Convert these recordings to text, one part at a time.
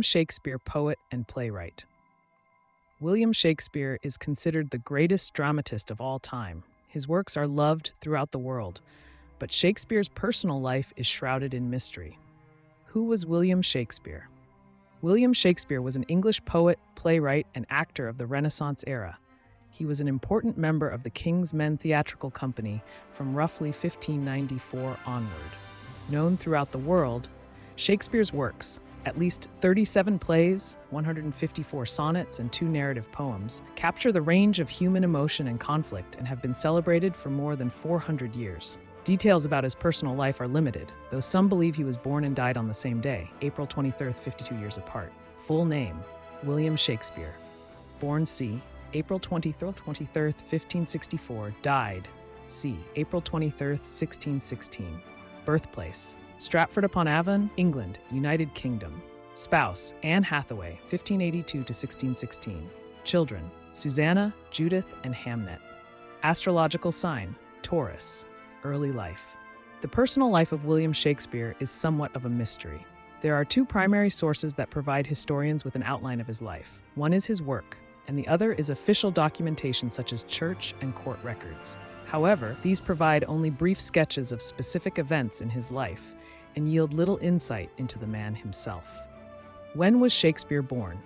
William Shakespeare, poet and playwright. William Shakespeare is considered the greatest dramatist of all time. His works are loved throughout the world, but Shakespeare's personal life is shrouded in mystery. Who was William Shakespeare? William Shakespeare was an English poet, playwright, and actor of the Renaissance era. He was an important member of the King's Men Theatrical Company from roughly 1594 onward. Known throughout the world, Shakespeare's works, at least 37 plays, 154 sonnets, and 2 narrative poems, capture the range of human emotion and conflict and have been celebrated for more than 400 years. Details about his personal life are limited, though some believe he was born and died on the same day, April 23rd, 52 years apart. Full name: William Shakespeare. Born c. April 23rd, 1564. Died c. April 23rd, 1616. Birthplace: Stratford-upon-Avon, England, United Kingdom. Spouse: Anne Hathaway, 1582 to 1616. Children: Susanna, Judith, and Hamnet. Astrological sign: Taurus. Early life. The personal life of William Shakespeare is somewhat of a mystery. There are 2 primary sources that provide historians with an outline of his life. One is his work, and the other is official documentation such as church and court records. However, these provide only brief sketches of specific events in his life and yield little insight into the man himself. When was Shakespeare born?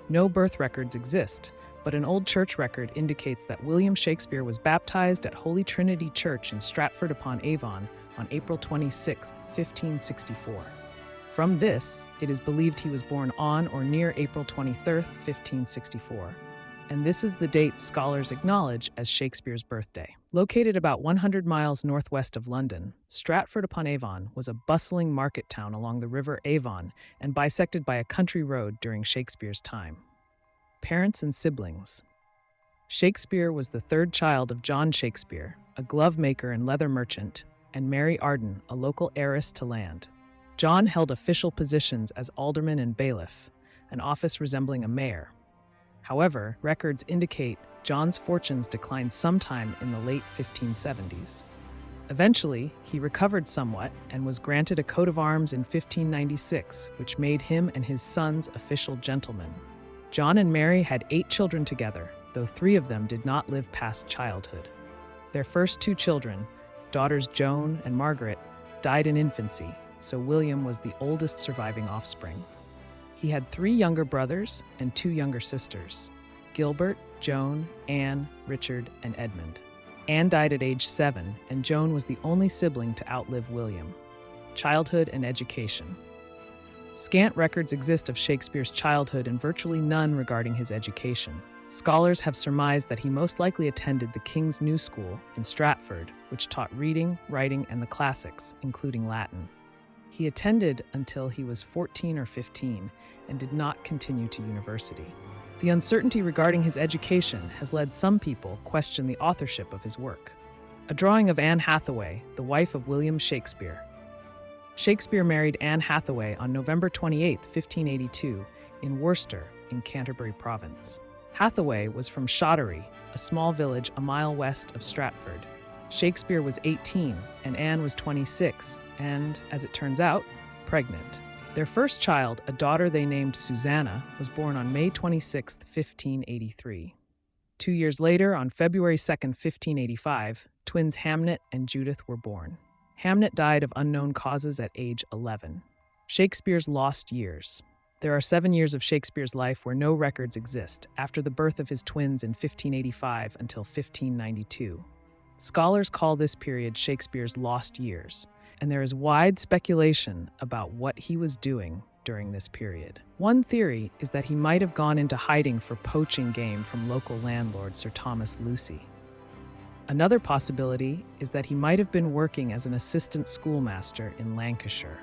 No birth records exist, but an old church record indicates that William Shakespeare was baptized at Holy Trinity Church in Stratford-upon-Avon on April 26, 1564. From this, it is believed he was born on or near April 23, 1564. And this is the date scholars acknowledge as Shakespeare's birthday. Located about 100 miles northwest of London, Stratford-upon-Avon was a bustling market town along the river Avon and bisected by a country road during Shakespeare's time. Parents and siblings. Shakespeare was the 3rd child of John Shakespeare, a glove maker and leather merchant, and Mary Arden, a local heiress to land. John held official positions as alderman and bailiff, an office resembling a mayor. However, records indicate John's fortunes declined sometime in the late 1570s. Eventually, he recovered somewhat and was granted a coat of arms in 1596, which made him and his sons official gentlemen. John and Mary had 8 children together, though 3 of them did not live past childhood. Their first 2 children, daughters Joan and Margaret, died in infancy, so William was the oldest surviving offspring. He had 3 younger brothers and 2 younger sisters: Gilbert, Joan, Anne, Richard, and Edmund. Anne died at age 7, and Joan was the only sibling to outlive William. Childhood and education. Scant records exist of Shakespeare's childhood and virtually none regarding his education. Scholars have surmised that he most likely attended the King's New School in Stratford, which taught reading, writing, and the classics, including Latin. He attended until he was 14 or 15 and did not continue to university. The uncertainty regarding his education has led some people to question the authorship of his work. A drawing of Anne Hathaway, the wife of William Shakespeare. Shakespeare married Anne Hathaway on November 28, 1582, in Worcester, in Canterbury Province. Hathaway was from Shottery, a small village a mile west of Stratford. Shakespeare was 18, and Anne was 26, and, as it turns out, pregnant. Their first child, a daughter they named Susanna, was born on May 26, 1583. 2 years later, on February 2, 1585, twins Hamnet and Judith were born. Hamnet died of unknown causes at age 11. Shakespeare's lost years. There are 7 years of Shakespeare's life where no records exist, after the birth of his twins in 1585 until 1592. Scholars call this period Shakespeare's lost years, and there is wide speculation about what he was doing during this period. One theory is that he might have gone into hiding for poaching game from local landlord Sir Thomas Lucy. Another possibility is that he might have been working as an assistant schoolmaster in Lancashire.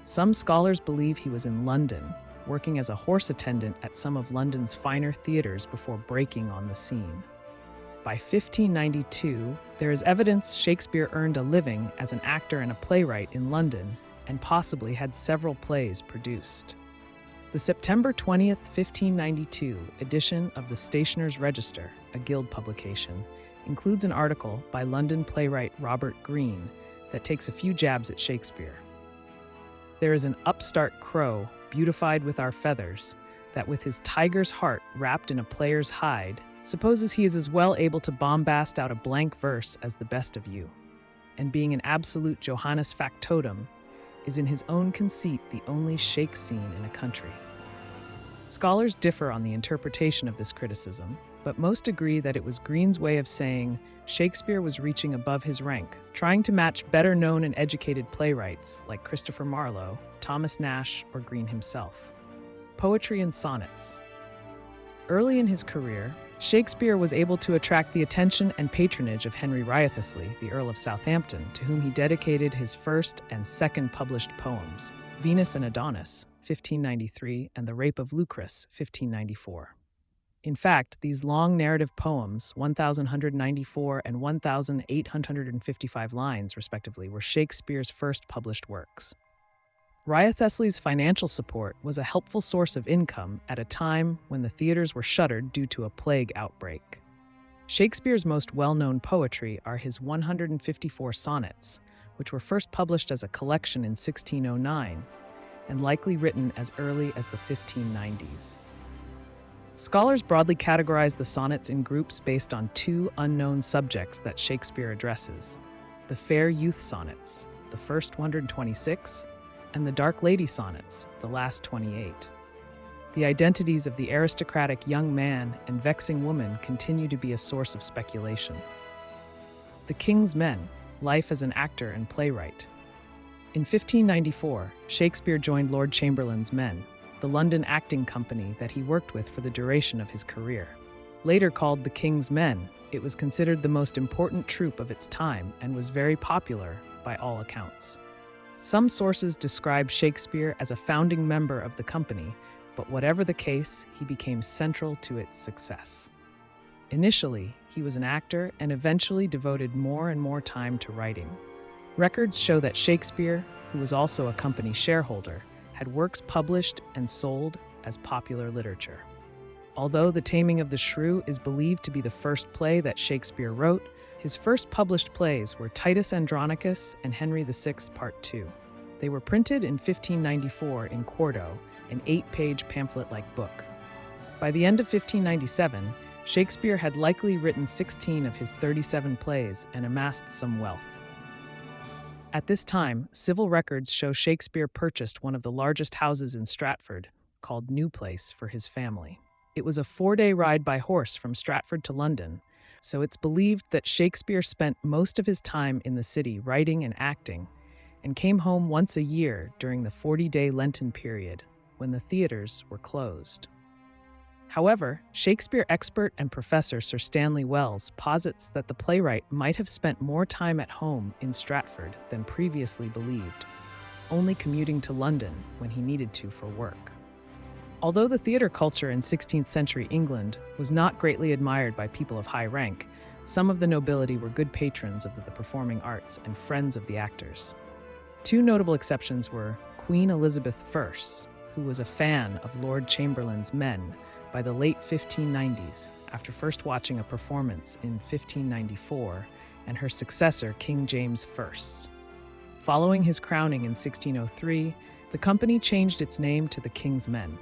Some scholars believe he was in London, working as a horse attendant at some of London's finer theaters before breaking on the scene. By 1592, there is evidence Shakespeare earned a living as an actor and a playwright in London, and possibly had several plays produced. The September 20th, 1592 edition of the Stationer's Register, a Guild publication, includes an article by London playwright Robert Greene that takes a few jabs at Shakespeare. There is an upstart crow, beautified with our feathers, that with his tiger's heart wrapped in a player's hide, supposes he is as well able to bombast out a blank verse as the best of you, and being an absolute Johannes factotum, is in his own conceit the only shake scene in a country. Scholars differ on the interpretation of this criticism, but most agree that it was Green's way of saying Shakespeare was reaching above his rank, trying to match better-known and educated playwrights like Christopher Marlowe, Thomas Nash, or Green himself. Poetry and sonnets. Early in his career, Shakespeare was able to attract the attention and patronage of Henry Wriothesley, the Earl of Southampton, to whom he dedicated his first and second published poems, Venus and Adonis, 1593, and The Rape of Lucrece, 1594. In fact, these long narrative poems, 1,194 and 1,855 lines, respectively, were Shakespeare's first published works. Wriothesley's financial support was a helpful source of income at a time when the theaters were shuttered due to a plague outbreak. Shakespeare's most well-known poetry are his 154 sonnets, which were first published as a collection in 1609 and likely written as early as the 1590s. Scholars broadly categorize the sonnets in groups based on two unknown subjects that Shakespeare addresses: the fair youth sonnets, the first 126, and the dark lady sonnets, the last 28. The identities of the aristocratic young man and vexing woman continue to be a source of speculation. The King's Men, life as an actor and playwright. In 1594, Shakespeare joined Lord Chamberlain's Men, the London acting company that he worked with for the duration of his career. Later called the King's Men, it was considered the most important troupe of its time and was very popular by all accounts. Some sources describe Shakespeare as a founding member of the company, but whatever the case, he became central to its success. Initially, he was an actor and eventually devoted more and more time to writing. Records show that Shakespeare, who was also a company shareholder, had works published and sold as popular literature. Although The Taming of the Shrew is believed to be the first play that Shakespeare wrote, his first published plays were Titus Andronicus and Henry VI Part II. They were printed in 1594 in quarto, an 8-page pamphlet-like book. By the end of 1597, Shakespeare had likely written 16 of his 37 plays and amassed some wealth. At this time, civil records show Shakespeare purchased one of the largest houses in Stratford, called New Place, for his family. It was a 4-day ride by horse from Stratford to London, so it's believed that Shakespeare spent most of his time in the city writing and acting, and came home once a year during the 40-day Lenten period, when the theaters were closed. However, Shakespeare expert and professor Sir Stanley Wells posits that the playwright might have spent more time at home in Stratford than previously believed, only commuting to London when he needed to for work. Although the theater culture in 16th century England was not greatly admired by people of high rank, some of the nobility were good patrons of the performing arts and friends of the actors. Two notable exceptions were Queen Elizabeth I, who was a fan of Lord Chamberlain's Men by the late 1590s after first watching a performance in 1594, and her successor, King James I. Following his crowning in 1603, the company changed its name to the King's Men.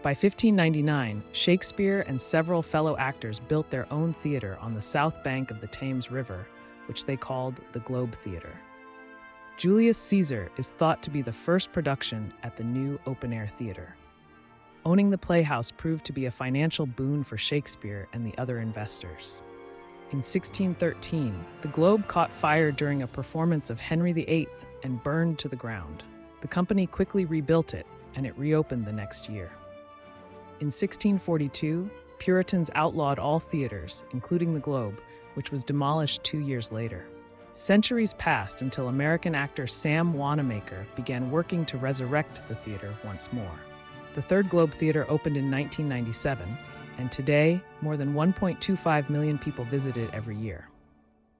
By 1599, Shakespeare and several fellow actors built their own theater on the south bank of the Thames River, which they called the Globe Theater. Julius Caesar is thought to be the first production at the new open-air theater. Owning the playhouse proved to be a financial boon for Shakespeare and the other investors. In 1613, the Globe caught fire during a performance of Henry VIII and burned to the ground. The company quickly rebuilt it, and it reopened the next year. In 1642, Puritans outlawed all theaters, including the Globe, which was demolished 2 years later. Centuries passed until American actor Sam Wanamaker began working to resurrect the theater once more. The Third Globe Theater opened in 1997, and today, more than 1.25 million people visit it every year.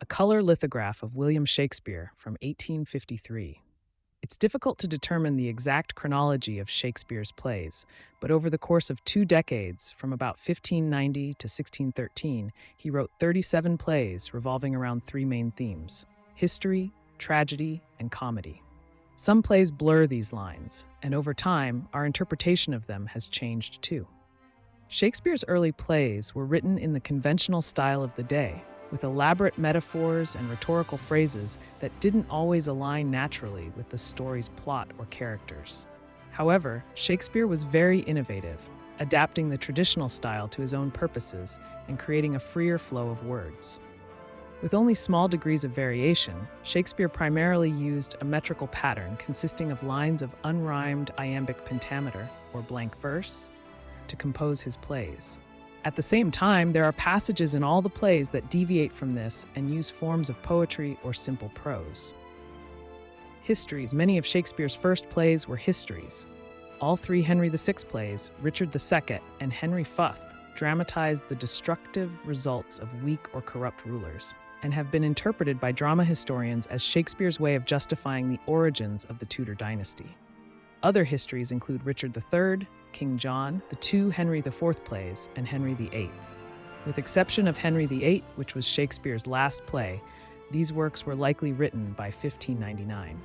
A color lithograph of William Shakespeare from 1853. It's difficult to determine the exact chronology of Shakespeare's plays, but over the course of 2 decades, from about 1590 to 1613, he wrote 37 plays revolving around 3 main themes: history, tragedy, and comedy. Some plays blur these lines, and over time, our interpretation of them has changed too. Shakespeare's early plays were written in the conventional style of the day, with elaborate metaphors and rhetorical phrases that didn't always align naturally with the story's plot or characters. However, Shakespeare was very innovative, adapting the traditional style to his own purposes and creating a freer flow of words. With only small degrees of variation, Shakespeare primarily used a metrical pattern consisting of lines of unrhymed iambic pentameter, or blank verse, to compose his plays. At the same time, there are passages in all the plays that deviate from this and use forms of poetry or simple prose. Histories. Many of Shakespeare's first plays were histories. All three Henry VI plays, Richard II, and Henry Futh, dramatized the destructive results of weak or corrupt rulers, and have been interpreted by drama historians as Shakespeare's way of justifying the origins of the Tudor dynasty. Other histories include Richard III, King John, the two Henry IV plays, and Henry VIII. With exception of Henry VIII, which was Shakespeare's last play, these works were likely written by 1599.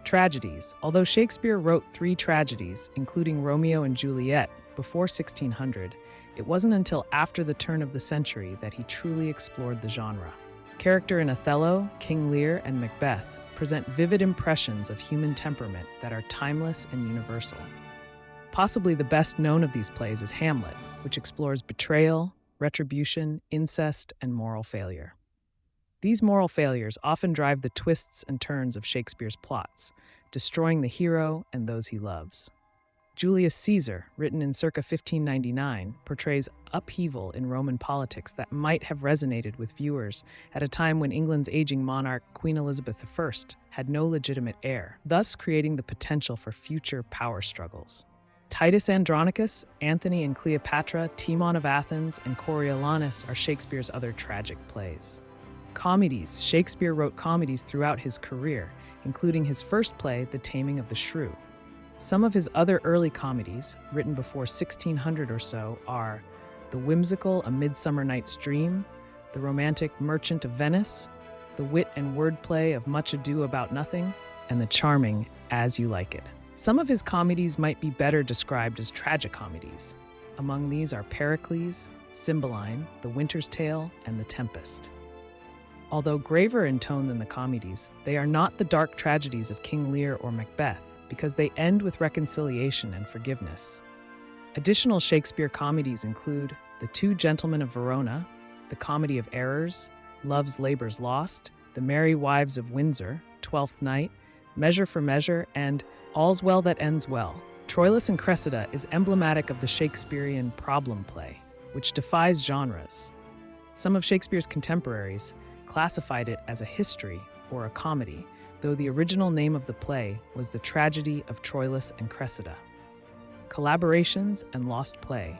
Tragedies. Although Shakespeare wrote 3 tragedies, including Romeo and Juliet, before 1600, it wasn't until after the turn of the century that he truly explored the genre. Character in Othello, King Lear, and Macbeth present vivid impressions of human temperament that are timeless and universal. Possibly the best known of these plays is Hamlet, which explores betrayal, retribution, incest, and moral failure. These moral failures often drive the twists and turns of Shakespeare's plots, destroying the hero and those he loves. Julius Caesar, written in circa 1599, portrays upheaval in Roman politics that might have resonated with viewers at a time when England's aging monarch, Queen Elizabeth I, had no legitimate heir, thus creating the potential for future power struggles. Titus Andronicus, Antony and Cleopatra, Timon of Athens, and Coriolanus are Shakespeare's other tragic plays. Comedies. Shakespeare wrote comedies throughout his career, including his first play, The Taming of the Shrew. Some of his other early comedies, written before 1600 or so, are the whimsical A Midsummer Night's Dream, the romantic Merchant of Venice, the wit and wordplay of Much Ado About Nothing, and the charming As You Like It. Some of his comedies might be better described as tragicomedies. Among these are Pericles, Cymbeline, The Winter's Tale, and The Tempest. Although graver in tone than the comedies, they are not the dark tragedies of King Lear or Macbeth, because they end with reconciliation and forgiveness. Additional Shakespeare comedies include The Two Gentlemen of Verona, The Comedy of Errors, Love's Labour's Lost, The Merry Wives of Windsor, Twelfth Night, Measure for Measure, and All's Well That Ends Well. Troilus and Cressida is emblematic of the Shakespearean problem play, which defies genres. Some of Shakespeare's contemporaries classified it as a history or a comedy, though the original name of the play was The Tragedy of Troilus and Cressida. Collaborations and lost play.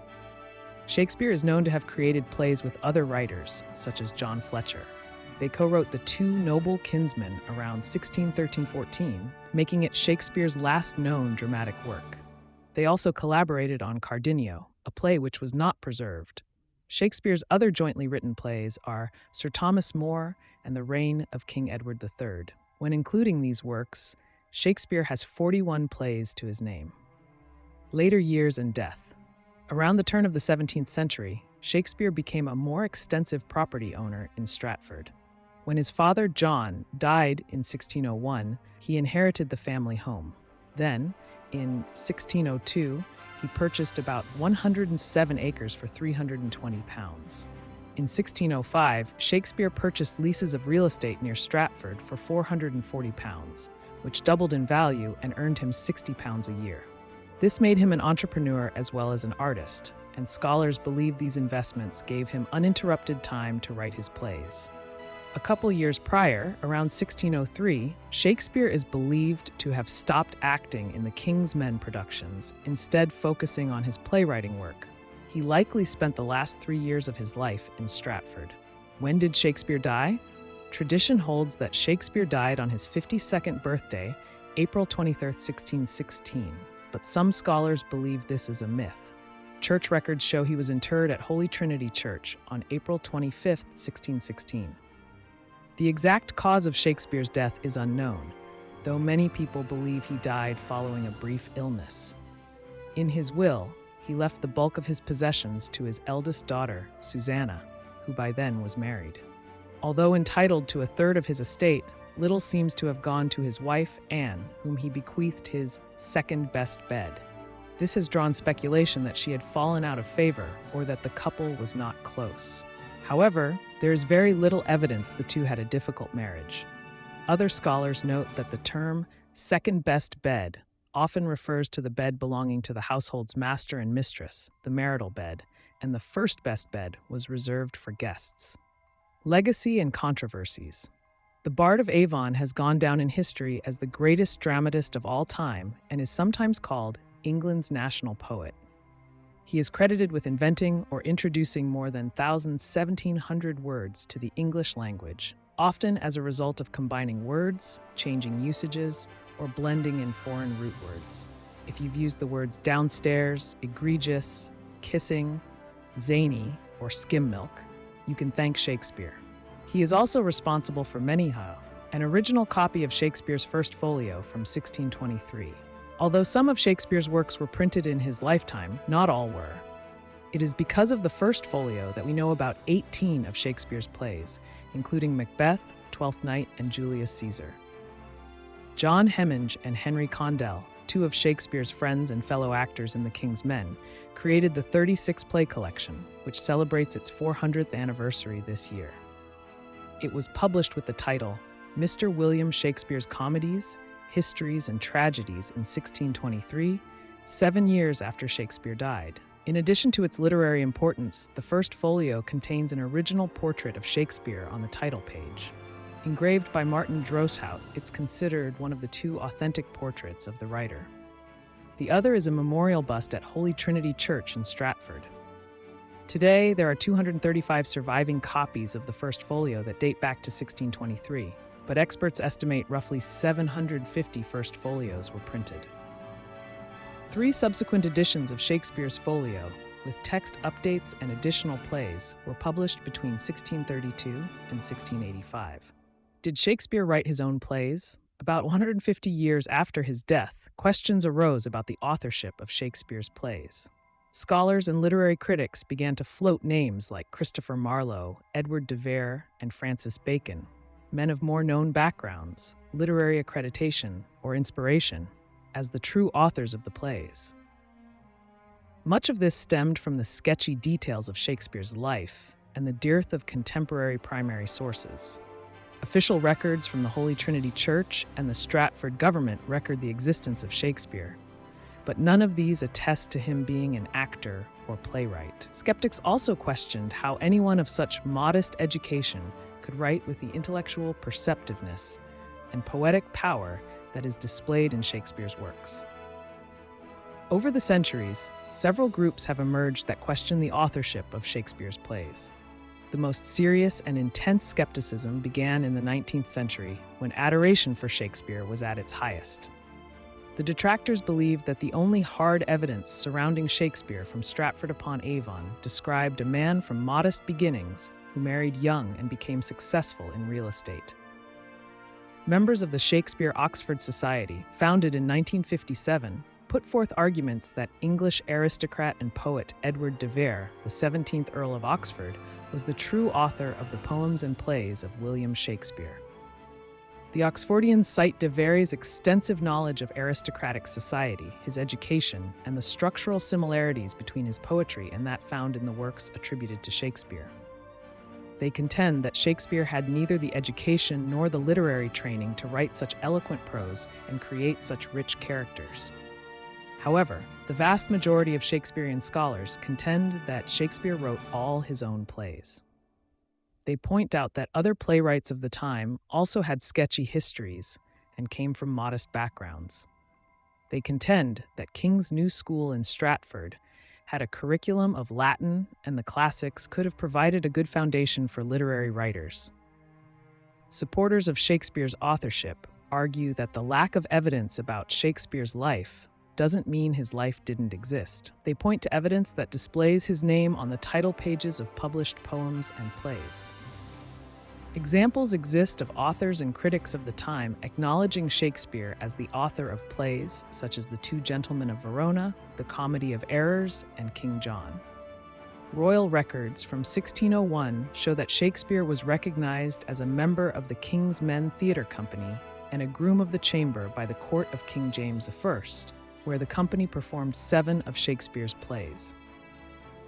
Shakespeare is known to have created plays with other writers, such as John Fletcher. They co-wrote The Two Noble Kinsmen around 1613-14, making it Shakespeare's last known dramatic work. They also collaborated on Cardenio, a play which was not preserved. Shakespeare's other jointly written plays are Sir Thomas More and The Reign of King Edward III. When including these works, Shakespeare has 41 plays to his name. Later years and death. Around the turn of the 17th century, Shakespeare became a more extensive property owner in Stratford. When his father, John, died in 1601, he inherited the family home. Then, in 1602, he purchased about 107 acres for £320. In 1605, Shakespeare purchased leases of real estate near Stratford for £440, which doubled in value and earned him £60 a year. This made him an entrepreneur as well as an artist, and scholars believe these investments gave him uninterrupted time to write his plays. A couple years prior, around 1603, Shakespeare is believed to have stopped acting in the King's Men productions, instead focusing on his playwriting work. He likely spent the last 3 years of his life in Stratford. When did Shakespeare die? Tradition holds that Shakespeare died on his 52nd birthday, April 23, 1616, but some scholars believe this is a myth. Church records show he was interred at Holy Trinity Church on April 25, 1616. The exact cause of Shakespeare's death is unknown. though many people believe he died following a brief illness. In his will, he left the bulk of his possessions to his eldest daughter, Susanna, who by then was married. Although entitled to a third of his estate, little seems to have gone to his wife, Anne, whom he bequeathed his second-best bed. This has drawn speculation that she had fallen out of favor or that the couple was not close. However, there is very little evidence the two had a difficult marriage. Other scholars note that the term second-best bed often refers to the bed belonging to the household's master and mistress, the marital bed, and the first-best bed was reserved for guests. Legacy and controversies. The Bard of Avon has gone down in history as the greatest dramatist of all time and is sometimes called England's national poet. He is credited with inventing or introducing more than 1,700 words to the English language, often as a result of combining words, changing usages, or blending in foreign root words. If you've used the words downstairs, egregious, kissing, zany, or skim milk, you can thank Shakespeare. He is also responsible for Manyhow, an original copy of Shakespeare's First Folio from 1623. Although some of Shakespeare's works were printed in his lifetime, not all were. It is because of the First Folio that we know about 18 of Shakespeare's plays, including Macbeth, Twelfth Night, and Julius Caesar. John Hemminge and Henry Condell, two of Shakespeare's friends and fellow actors in The King's Men, created the 36 play collection, which celebrates its 400th anniversary this year. It was published with the title Mr. William Shakespeare's Comedies, Histories, and Tragedies in 1623, 7 years after Shakespeare died. In addition to its literary importance, the First Folio contains an original portrait of Shakespeare on the title page. Engraved by Martin Droeshout, it's considered one of the two authentic portraits of the writer. The other is a memorial bust at Holy Trinity Church in Stratford. Today, there are 235 surviving copies of the First Folio that date back to 1623, but experts estimate roughly 750 First Folios were printed. 3 subsequent editions of Shakespeare's Folio, with text updates and additional plays, were published between 1632 and 1685. Did Shakespeare write his own plays? About 150 years after his death, questions arose about the authorship of Shakespeare's plays. Scholars and literary critics began to float names like Christopher Marlowe, Edward de Vere, and Francis Bacon, men of more known backgrounds, literary accreditation, or inspiration, as the true authors of the plays. Much of this stemmed from the sketchy details of Shakespeare's life and the dearth of contemporary primary sources. Official records from the Holy Trinity Church and the Stratford government record the existence of Shakespeare, but none of these attest to him being an actor or playwright. Skeptics also questioned how anyone of such modest education could write with the intellectual perceptiveness and poetic power that is displayed in Shakespeare's works. Over the centuries, several groups have emerged that question the authorship of Shakespeare's plays. The most serious and intense skepticism began in the 19th century, when adoration for Shakespeare was at its highest. The detractors believed that the only hard evidence surrounding Shakespeare from Stratford-upon-Avon described a man from modest beginnings who married young and became successful in real estate. Members of the Shakespeare Oxford Society, founded in 1957, put forth arguments that English aristocrat and poet Edward de Vere, the 17th Earl of Oxford, was the true author of the poems and plays of William Shakespeare. The Oxfordians cite de Vere's extensive knowledge of aristocratic society, his education, and the structural similarities between his poetry and that found in the works attributed to Shakespeare. They contend that Shakespeare had neither the education nor the literary training to write such eloquent prose and create such rich characters. However, the vast majority of Shakespearean scholars contend that Shakespeare wrote all his own plays. They point out that other playwrights of the time also had sketchy histories and came from modest backgrounds. They contend that King's New School in Stratford had a curriculum of Latin, and the classics could have provided a good foundation for literary writers. Supporters of Shakespeare's authorship argue that the lack of evidence about Shakespeare's life doesn't mean his life didn't exist. They point to evidence that displays his name on the title pages of published poems and plays. Examples exist of authors and critics of the time acknowledging Shakespeare as the author of plays such as The Two Gentlemen of Verona, The Comedy of Errors, and King John. Royal records from 1601 show that Shakespeare was recognized as a member of the King's Men Theatre Company and a groom of the chamber by the court of King James I, where the company performed 7 of Shakespeare's plays.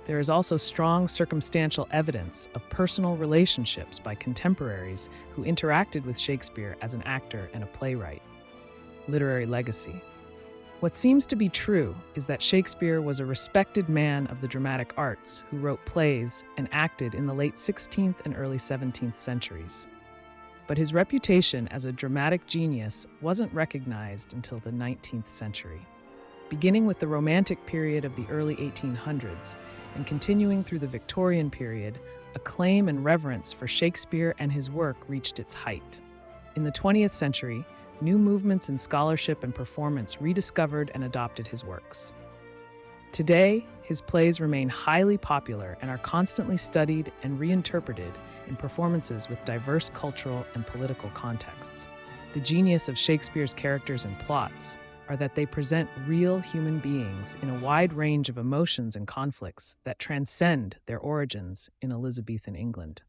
There is also strong circumstantial evidence of personal relationships by contemporaries who interacted with Shakespeare as an actor and a playwright. Literary legacy. What seems to be true is that Shakespeare was a respected man of the dramatic arts who wrote plays and acted in the late 16th and early 17th centuries. But his reputation as a dramatic genius wasn't recognized until the 19th century. Beginning with the Romantic period of the early 1800s and continuing through the Victorian period, acclaim and reverence for Shakespeare and his work reached its height. In the 20th century, new movements in scholarship and performance rediscovered and adopted his works. Today, his plays remain highly popular and are constantly studied and reinterpreted in performances with diverse cultural and political contexts. The genius of Shakespeare's characters and plots are that they present real human beings in a wide range of emotions and conflicts that transcend their origins in Elizabethan England.